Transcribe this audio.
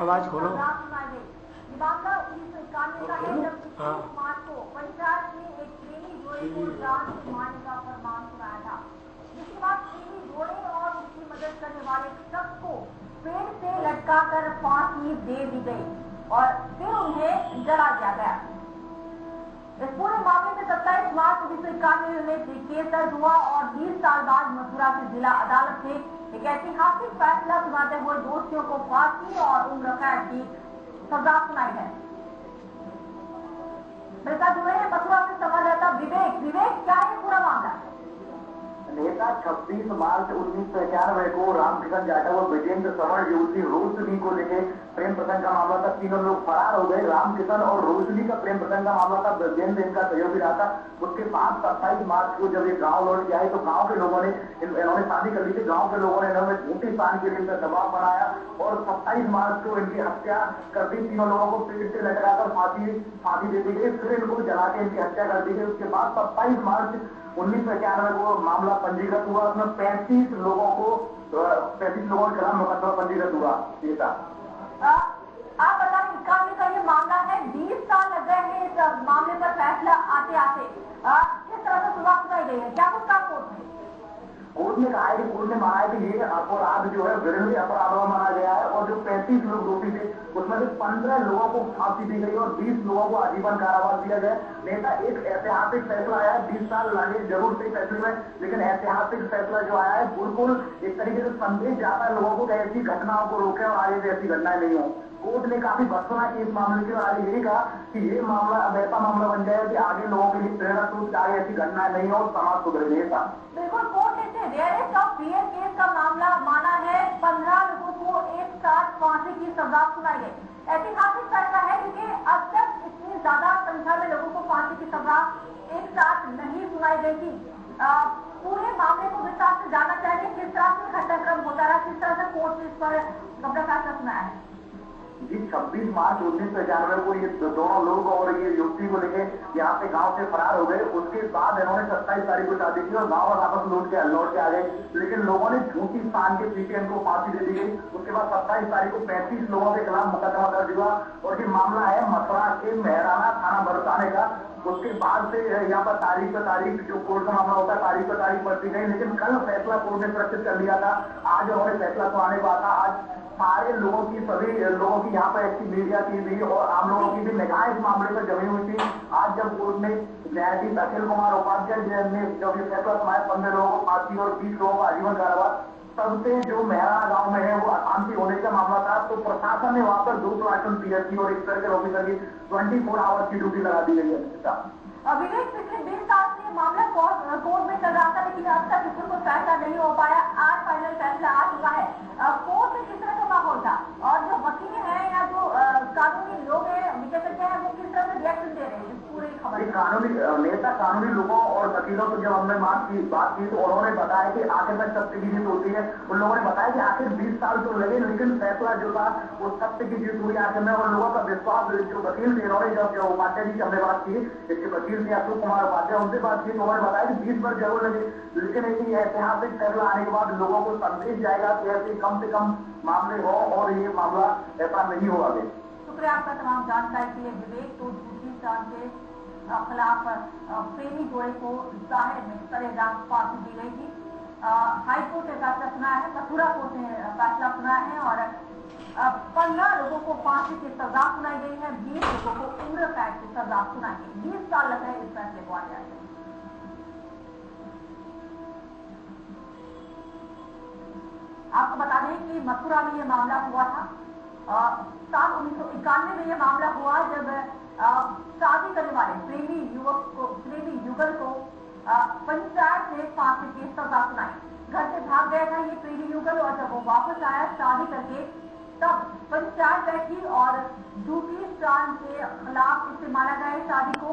आवाज खोलो। ये मामला 1991 का है जब 21 मार्च को पंचायत में एक प्रेमी जोड़े को जान से मारने का फरमान सुनाया था, जिसके बाद प्रेमी जोड़े और उनकी मदद करने वाले शख्स को पेड़ से लटकाकर फांसी दे दी गई और फिर उन्हें जला दिया गया। इस पूरे मामले में 27 मार्च 1991 में केस दर्ज हुआ और 20 साल बाद मथुरा की जिला अदालत ने एक ऐतिहासिक फैसला सुनाते हुए दोषियों को फांसी और उम्र कैद की सजा सुनाई है। मेरे साथ जुड़े हैं मथुरा से संवाददाता विवेक, क्या है पूरा मामला? नेता 26 मार्च 1991 को रामकिशन जाटव और विजेंद्र सवर्ण युवती रोशनी को लेके प्रेम प्रसंग का मामला था। तीनों लोग फरार हो गए। रामकिशन और रोशनी का प्रेम प्रसंग का मामला था। विजेंद्र इनका सहयोगी रहा था। उसके बाद 27 मार्च को जब ये गांव लौट के आए तो गांव के लोगों ने इन्होंने शादी कर ली थी। गांव के लोगों ने इन्होंने झूठी शान के लिए इनका दबाव बनाया और 27 मार्च को इनकी हत्या कर दी। तीनों लोगों को पेड़ से लटकाकर फांसी दे दी गई। फिर इनको जला के इनकी हत्या कर दी गई। उसके बाद 27 मार्च 1991 को मामला पंजीकृत हुआ। उसमें 35 लोगों के खिलाफ मुकदमा पंजीकृत हुआ। आप बताएं, 91 का ये मामला है, 20 साल लग गए हैं इस मामले पर फैसला आते आते। किस तरह से सुनवाई कराई गई है, क्या कुछ था कोर्ट ने कहा है कि कोर्ट ने माना है कि ये अपराध जो है विरोधी अपराध में माना गया है और जो 35 लोग दोषी थे उसमें से 15 लोगों को फांसी दी गई और 20 लोगों को आजीवन कारावास दिया गया। नेता एक ऐतिहासिक फैसला आया है। 20 साल लगे जरूर थे फैसले में, लेकिन ऐतिहासिक फैसला जो आया है बिल्कुल एक तरीके से संदेश जाता है लोगों को कि ऐसी घटनाओं को रोके और आगे से ऐसी घटनाएं नहीं हो। कोर्ट ने काफी भर्त्सना की इस मामले की और आगे यही कहा कि ये मामला अब ऐसा मामला बन जाए कि आगे लोगों के लिए प्रेरणा स्रोत आगे ऐसी घटनाएं नहीं हो और समाज सुधरे। बिल्कुल, कोर्ट ने रेयरेस्ट ऑफ रियल केस का मामला माना है। 15 लोगों को एक साथ फांसी की सजा सुनाई गई। ऐतिहासिक फैसला है क्योंकि अब तक इतनी ज्यादा संख्या में लोगों को फांसी की सजा एक साथ नहीं सुनाई गई थी। पूरे मामले को विस्तार से जानना चाहिए, किस तरह से घटनाक्रम होता रहा, किस तरह से कोर्ट ने इस पर अपना फैसला सुनाया है। जी 26 मार्च 1991 को ये दोनों लोग और ये युवती को लेके यहाँ से गांव से फरार हो गए। उसके बाद इन्होंने 27 तारीख को शादी की और गांव वापस लौट के आ गए, लेकिन लोगों ने झूठी शान के पीछे इनको फांसी दे दी गई। उसके बाद 27 तारीख को 35 लोगों के खिलाफ मुकदमा दर्ज हुआ और ये मामला है मथुरा के मेहराना थाना बरसाने का। उसके बाद से यहाँ पर तारीख पर तारीख जो कोर्ट का मामला होता है तारीख पर तारीख बढ़ती गई, लेकिन कल फैसला कोर्ट ने सुरक्षित कर लिया था। आज उन्होंने फैसला सुनाने को था। आज सारे लोगों की सभी लोगों की यहाँ पर ऐसी मीडिया की भी और आम लोगों की भी निगाह इस मामले पर जमी हुई थी। आज जब कोर्ट ने न्यायाधीश अखिल कुमार उपाध्याय ने जब ये फैसला सुनाया 15 लोगों को फांसी और 20 लोगों को आजीवन कारावास, तब से जो मेहराना गांव में है वो अशांति होने का मामला था। तो प्रशासन ने वहां पर 2 प्लाटून पीएससी और एक सर्कल ऑफिसर की 24 आवर्स की ड्यूटी लगा दी गई है। विवेक, पिछले 20 साल से मामला कोर्ट में चल रहा था, लेकिन अब तक इसमें कोई फैसला नहीं हो पाया। आज फाइनल फैसला आ चुका है। कोर्ट में किस तरह का माहौल था और जो वकील हैं या जो कानूनी लोग हैं विशेषज्ञ हैं वो किस तरह से रिएक्शन दे रहे हैं इस पूरी खबर? कानूनी लोगों और वकीलों को जब हमने बात की तो उन्होंने बताया कि आखिर में सत्य की जीत होती है। उन लोगों ने बताया कि आखिर 20 साल तो लगे, लेकिन फैसला जो था वो सत्य की जीत हुई आखिर में। और लोगों का विश्वास जो वकील थे, इन्होंने जब उपाध्याय जी से हमने बात की, इसके वकील थे अशोक कुमार उपाध्याय, उनसे बात की तो उन्होंने बताया कि 20 वर्ष जरूर लगे, लेकिन एक ऐतिहासिक फैसला आने के बाद लोगों को संदेश जाएगा कि ऐसे कम से कम मामले हो और ये मामला ऐसा नहीं हो आगे। शुक्रिया आपका तमाम जानकारी के लिए विवेक। तो झूठी शान के खिलाफ प्रेमी जोड़े को जाहिर में सरेआम फांसी दी गई थी। हाईकोर्ट ने फैसला सुनाया है, मथुरा कोर्ट ने फैसला सुनाया है और 15 लोगों को फांसी की सजा सुनाई गई है, 20 लोगों को उम्र कैद की सजा सुनाई गई। 20 साल लग गए इस फैसले को आने आए। आपको बता दें कि मथुरा में यह मामला हुआ था। साल 1991 में यह मामला हुआ जब शादी करने वाले प्रेमी युगल को पंचायत से फांसी की सजा सुनाई। घर से भाग गया था ये प्रेमी युगल और जब वो वापस आया शादी करके तब पंचायत बैठी और झूठी शान के खिलाफ इसे माना गया शादी को।